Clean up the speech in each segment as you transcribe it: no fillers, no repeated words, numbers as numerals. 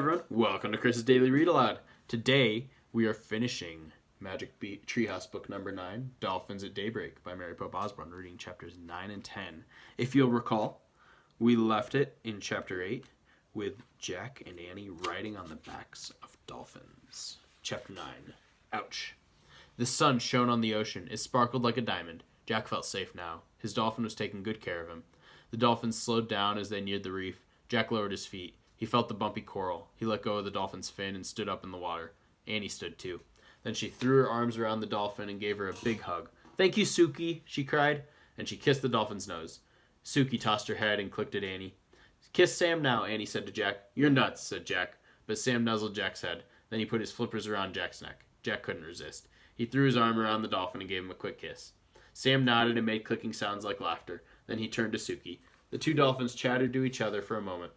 Everyone, welcome to Chris's Daily Read Aloud. Today we are finishing Magic Treehouse book number 9, Dolphins at Daybreak by Mary Pope Osborn, reading chapters 9 and 10. If you'll recall, we left it in chapter 8 with Jack and Annie riding on the backs of dolphins. Chapter 9. Ouch. The sun shone on the ocean. It sparkled like a diamond. Jack felt safe now. His dolphin was taking good care of him. The dolphins slowed down as they neared the reef. Jack lowered his feet. He felt the bumpy coral. He let go of the dolphin's fin and stood up in the water. Annie stood too. Then she threw her arms around the dolphin and gave her a big hug. "Thank you, Suki," she cried, and she kissed the dolphin's nose. Suki tossed her head and clicked at Annie. "Kiss Sam now," Annie said to Jack. "You're nuts," said Jack. But Sam nuzzled Jack's head. Then he put his flippers around Jack's neck. Jack couldn't resist. He threw his arm around the dolphin and gave him a quick kiss. Sam nodded and made clicking sounds like laughter. Then he turned to Suki. The two dolphins chattered to each other for a moment.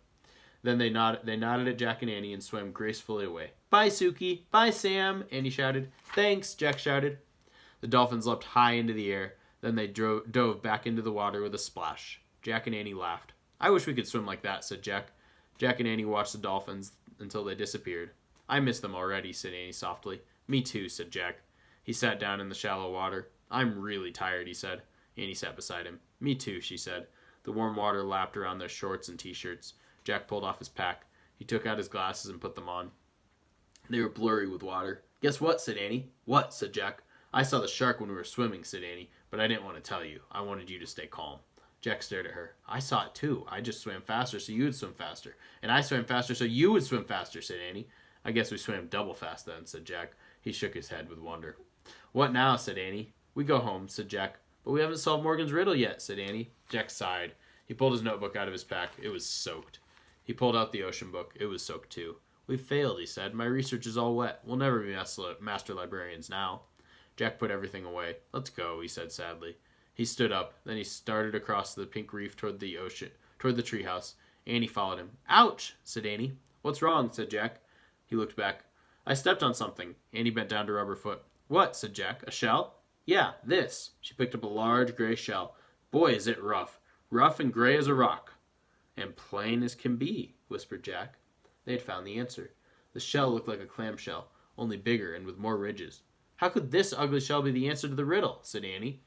Then they nodded at Jack and Annie and swam gracefully away. "Bye, Suki. Bye, Sam," Annie shouted. "Thanks," Jack shouted. The dolphins leapt high into the air. Then they dove back into the water with a splash. Jack and Annie laughed. "I wish we could swim like that," said Jack. Jack and Annie watched the dolphins until they disappeared. "I miss them already," said Annie softly. "Me too," said Jack. He sat down in the shallow water. "I'm really tired," he said. Annie sat beside him. "Me too," she said. The warm water lapped around their shorts and t-shirts. Jack pulled off his pack. He took out his glasses and put them on. They were blurry with water. "Guess what?" said Annie. "What?" said Jack. "I saw the shark when we were swimming," said Annie, "but I didn't want to tell you. I wanted you to stay calm." Jack stared at her. "I saw it too. I just swam faster so you would swim faster. And I swam faster so you would swim faster," said Annie. "I guess we swam double fast then," said Jack. He shook his head with wonder. "What now?" said Annie. "We go home," said Jack. "But we haven't solved Morgan's riddle yet," said Annie. Jack sighed. He pulled his notebook out of his pack. It was soaked. He pulled out the ocean book. It was soaked too. "We've failed," he said. "My research is all wet. We'll never be master librarians now." Jack put everything away. "Let's go," he said sadly. He stood up. Then he started across the pink reef toward the ocean, toward the treehouse. Annie followed him. "Ouch!" said Annie. "What's wrong?" said Jack. He looked back. "I stepped on something." Annie bent down to rub her foot. "What?" said Jack. "A shell?" "Yeah, this." She picked up a large gray shell. "Boy, is it rough. Rough and gray as a rock." "And plain as can be," whispered Jack. They had found the answer. The shell looked like a clamshell, only bigger and with more ridges. "How could this ugly shell be the answer to the riddle?" said Annie.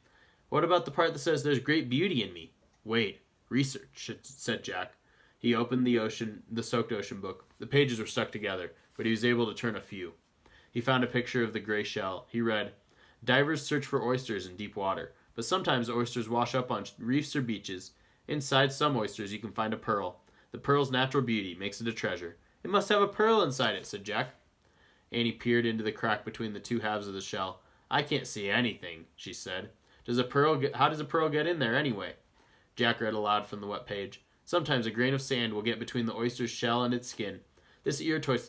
"What about the part that says there's great beauty in me?" "Wait, research," said Jack. He opened the soaked ocean book. The pages were stuck together, but he was able to turn a few. He found a picture of the gray shell. He read, "Divers search for oysters in deep water, but sometimes oysters wash up on reefs or beaches. Inside some oysters you can find a pearl. The pearl's natural beauty makes it a treasure." "It must have a pearl inside it," said Jack. Annie peered into the crack between the two halves of the shell. "I can't see anything," she said. How does a pearl get in there anyway?" Jack read aloud from the wet page. "Sometimes a grain of sand will get between the oyster's shell and its skin. This irritates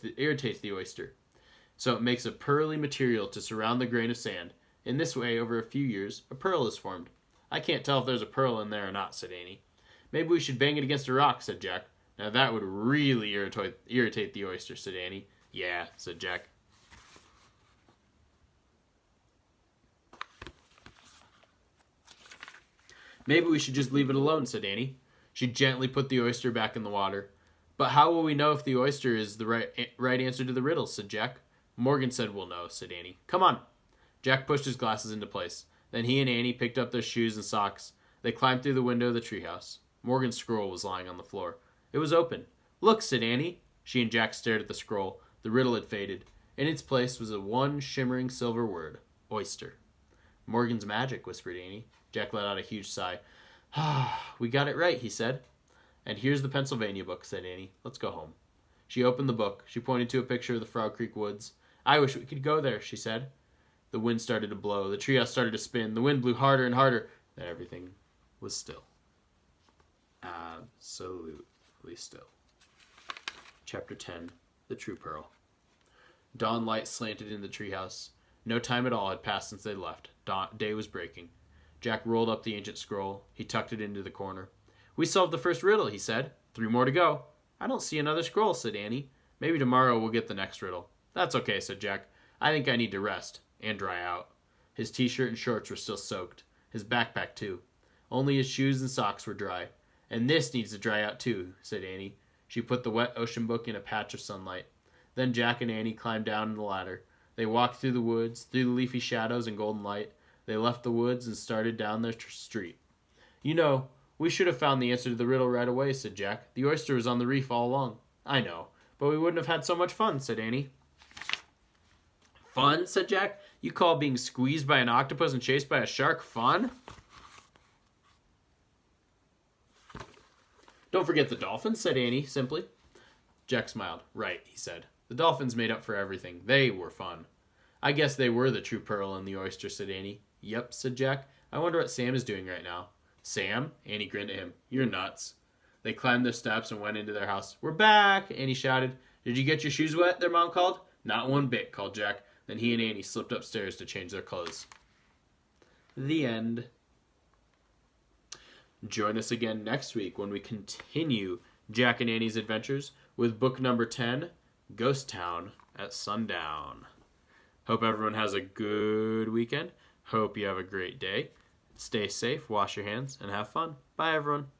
the oyster, so it makes a pearly material to surround the grain of sand. In this way, over a few years, a pearl is formed." "I can't tell if there's a pearl in there or not," said Annie. "Maybe we should bang it against a rock," said Jack. "Now that would really irritate the oyster," said Annie. "Yeah," said Jack. "Maybe we should just leave it alone," said Annie. She gently put the oyster back in the water. "But how will we know if the oyster is the right answer to the riddle?" said Jack. "Morgan said we'll know," said Annie. "Come on." Jack pushed his glasses into place. Then he and Annie picked up their shoes and socks. They climbed through the window of the treehouse. Morgan's scroll was lying on the floor. It was open. "Look," said Annie. She and Jack stared at the scroll. The riddle had faded. In its place was one shimmering silver word. Oyster. "Morgan's magic," whispered Annie. Jack let out a huge sigh. "We got it right," he said. "And here's the Pennsylvania book," said Annie. "Let's go home." She opened the book. She pointed to a picture of the Frog Creek woods. "I wish we could go there," she said. The wind started to blow. The treehouse started to spin. The wind blew harder and harder. Then everything was still. Absolutely still. Chapter 10. The True Pearl. Dawn light slanted in the treehouse. No time at all had passed since they left. Day was breaking. Jack rolled up the ancient scroll. He tucked it into the corner. "We solved the first riddle," he said. 3 more to go." "I don't see another scroll," said Annie. "Maybe tomorrow we'll get the next riddle." "That's okay," said Jack. "I think I need to rest and dry out." His t-shirt and shorts were still soaked. His backpack, too. Only his shoes and socks were dry. "And this needs to dry out, too," said Annie. She put the wet ocean book in a patch of sunlight. Then Jack and Annie climbed down the ladder. They walked through the woods, through the leafy shadows and golden light. They left the woods and started down their street. "You know, we should have found the answer to the riddle right away," said Jack. "The oyster was on the reef all along." "I know, but we wouldn't have had so much fun," said Annie. "Fun?" said Jack. "You call being squeezed by an octopus and chased by a shark fun?" "Don't forget the dolphins," said Annie simply. Jack smiled. "Right," he said. "The dolphins made up for everything. They were fun." "I guess they were the true pearl in the oyster," said Annie. "Yep," said Jack. "I wonder what Sam is doing right now." "Sam?" Annie grinned at him. "You're nuts." They climbed their steps and went into their house. "We're back," Annie shouted. "Did you get your shoes wet?" their mom called. "Not one bit," called Jack. Then he and Annie slipped upstairs to change their clothes. The end. Join us again next week when we continue Jack and Annie's adventures with book number 10, Ghost Town at Sundown. Hope everyone has a good weekend. Hope you have a great day. Stay safe, wash your hands, and have fun. Bye, everyone.